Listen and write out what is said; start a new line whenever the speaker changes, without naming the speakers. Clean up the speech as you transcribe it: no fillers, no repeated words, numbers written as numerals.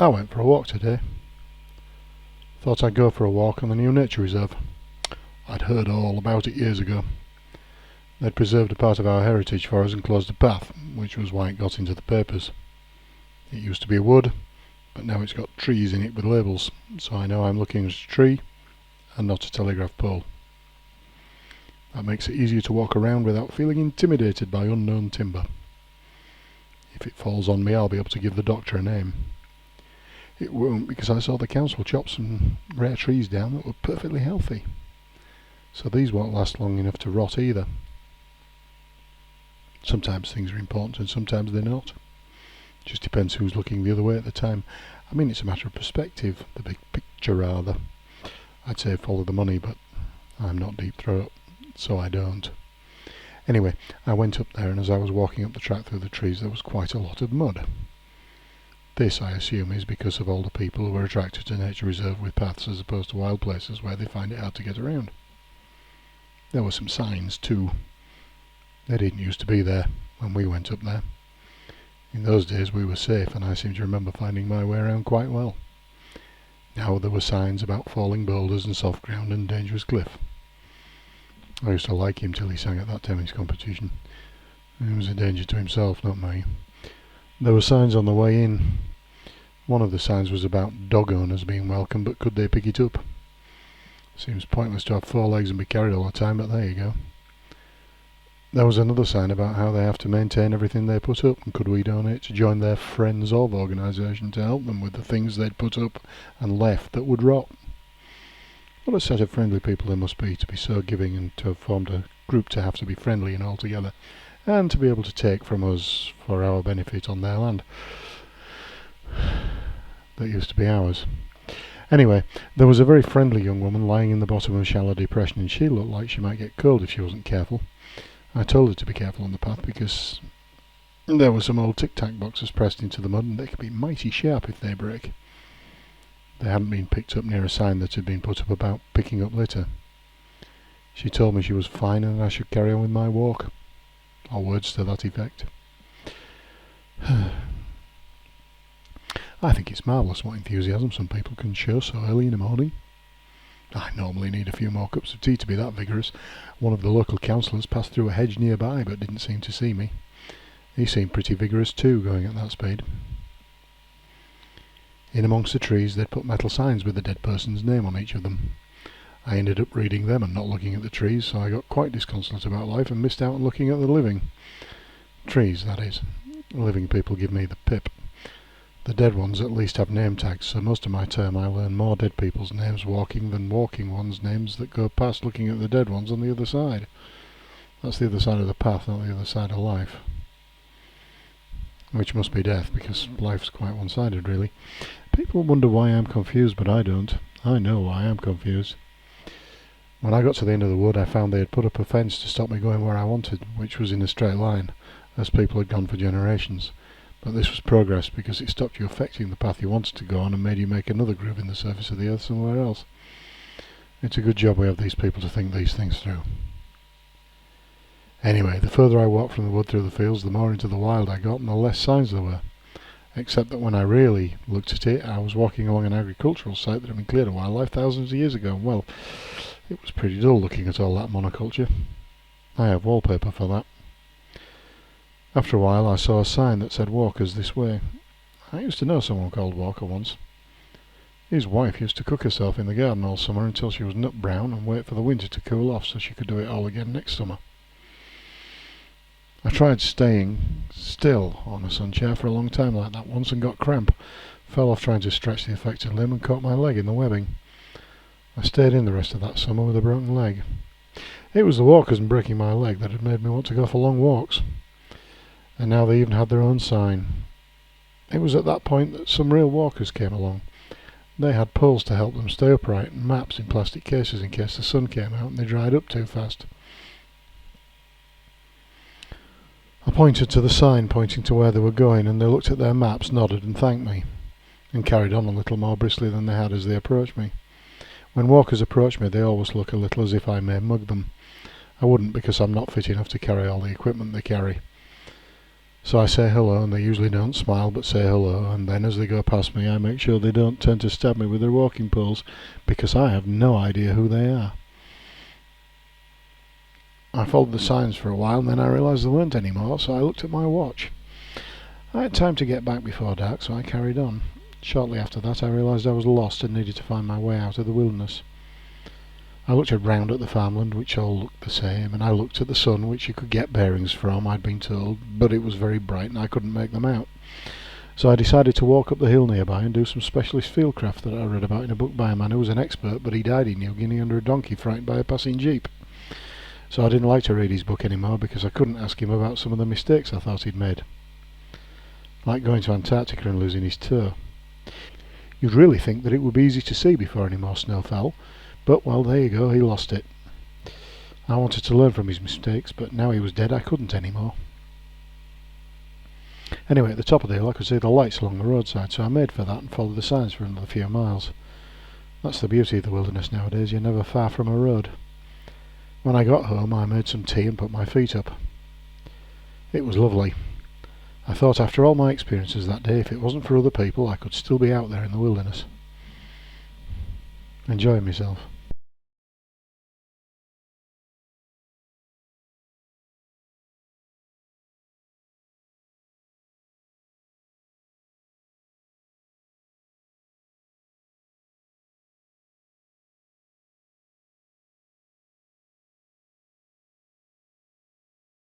I went for a walk today. Thought I'd go for a walk on the new nature reserve. I'd heard all about it years ago. They'd preserved a part of our heritage for us and closed a path, which was why it got into the papers. It used to be a wood, but now it's got trees in it with labels, so I know I'm looking at a tree and not a telegraph pole. That makes it easier to walk around without feeling intimidated by unknown timber. If it falls on me, I'll be able to give the doctor a name. It won't, because I saw the council chop some rare trees down that were perfectly healthy. So these won't last long enough to rot either. Sometimes things are important and sometimes they're not. Just depends who's looking the other way at the time. I mean, it's a matter of perspective, the big picture rather. I'd say follow the money, but I'm not deep throat, so I don't. Anyway, I went up there, and as I was walking up the track through the trees, there was quite a lot of mud. This, I assume, is because of all the people who are attracted to nature reserve with paths as opposed to wild places where they find it hard to get around. There were some signs too. They didn't used to be there when we went up there. In those days we were safe, and I seem to remember finding my way around quite well. Now there were signs about falling boulders and soft ground and dangerous cliff. I used to like him till he sang at that tennis competition. He was a danger to himself, not me. There were signs on the way in. One of the signs was about dog owners being welcome, but could they pick it up? Seems pointless to have 4 legs and be carried all the time, but there you go. There was another sign about how they have to maintain everything they put up, and could we donate to join their Friends of organisation to help them with the things they'd put up and left that would rot. What a set of friendly people they must be to be so giving and to have formed a group to have to be friendly and all together, and to be able to take from us for our benefit on their land that used to be ours. Anyway, there was a very friendly young woman lying in the bottom of a shallow depression, and she looked like she might get cold if she wasn't careful. I told her to be careful on the path because there were some old tic-tac boxes pressed into the mud, and they could be mighty sharp if they break. They hadn't been picked up near a sign that had been put up about picking up litter. She told me she was fine and I should carry on with my walk, or words to that effect. I think it's marvellous what enthusiasm some people can show so early in the morning. I normally need a few more cups of tea to be that vigorous. One of the local councillors passed through a hedge nearby but didn't seem to see me. He seemed pretty vigorous too, going at that speed. In amongst the trees they'd put metal signs with the dead person's name on each of them. I ended up reading them and not looking at the trees, so I got quite disconsolate about life and missed out on looking at the living. Trees, that is. Living people give me the pip. The dead ones at least have name tags, so most of my term I learn more dead people's names walking than walking ones' names that go past looking at the dead ones on the other side. That's the other side of the path, not the other side of life. Which must be death, because life's quite one-sided, really. People wonder why I'm confused, but I don't. I know why I'm confused. When I got to the end of the wood, I found they had put up a fence to stop me going where I wanted, which was in a straight line, as people had gone for generations. But this was progress, because it stopped you affecting the path you wanted to go on and made you make another groove in the surface of the earth somewhere else. It's a good job we have these people to think these things through. Anyway, the further I walked from the wood through the fields, the more into the wild I got and the less signs there were. Except that when I really looked at it, I was walking along an agricultural site that had been cleared of wildlife thousands of years ago. Well, it was pretty dull looking at all that monoculture. I have wallpaper for that. After a while I saw a sign that said Walker's this way. I used to know someone called Walker once. His wife used to cook herself in the garden all summer until she was nut brown and wait for the winter to cool off so she could do it all again next summer. I tried staying still on a sun chair for a long time like that once and got cramp. Fell off trying to stretch the affected limb and caught my leg in the webbing. I stayed in the rest of that summer with a broken leg. It was the walkers and breaking my leg that had made me want to go for long walks. And now they even had their own sign. It was at that point that some real walkers came along. They had poles to help them stay upright and maps in plastic cases in case the sun came out and they dried up too fast. I pointed to the sign pointing to where they were going, and they looked at their maps, nodded and thanked me, and carried on a little more briskly than they had as they approached me. When walkers approach me, they always look a little as if I may mug them. I wouldn't, because I'm not fit enough to carry all the equipment they carry. So I say hello, and they usually don't smile but say hello, and then as they go past me I make sure they don't turn to stab me with their walking poles, because I have no idea who they are. I followed the signs for a while, and then I realised there weren't any more, so I looked at my watch. I had time to get back before dark, so I carried on. Shortly after that I realised I was lost and needed to find my way out of the wilderness. I looked around at the farmland, which all looked the same, and I looked at the sun, which you could get bearings from, I'd been told, but it was very bright and I couldn't make them out. So I decided to walk up the hill nearby and do some specialist fieldcraft that I read about in a book by a man who was an expert, but he died in New Guinea under a donkey frightened by a passing jeep. So I didn't like to read his book anymore because I couldn't ask him about some of the mistakes I thought he'd made. Like going to Antarctica and losing his toe. You'd really think that it would be easy to see before any more snow fell, but well, there you go, he lost it. I wanted to learn from his mistakes, but now he was dead I couldn't anymore. Anyway, at the top of the hill I could see the lights along the roadside, so I made for that and followed the signs for another few miles. That's the beauty of the wilderness nowadays, you're never far from a road. When I got home I made some tea and put my feet up. It was lovely. I thought after all my experiences that day, if it wasn't for other people I could still be out there in the wilderness, enjoying myself.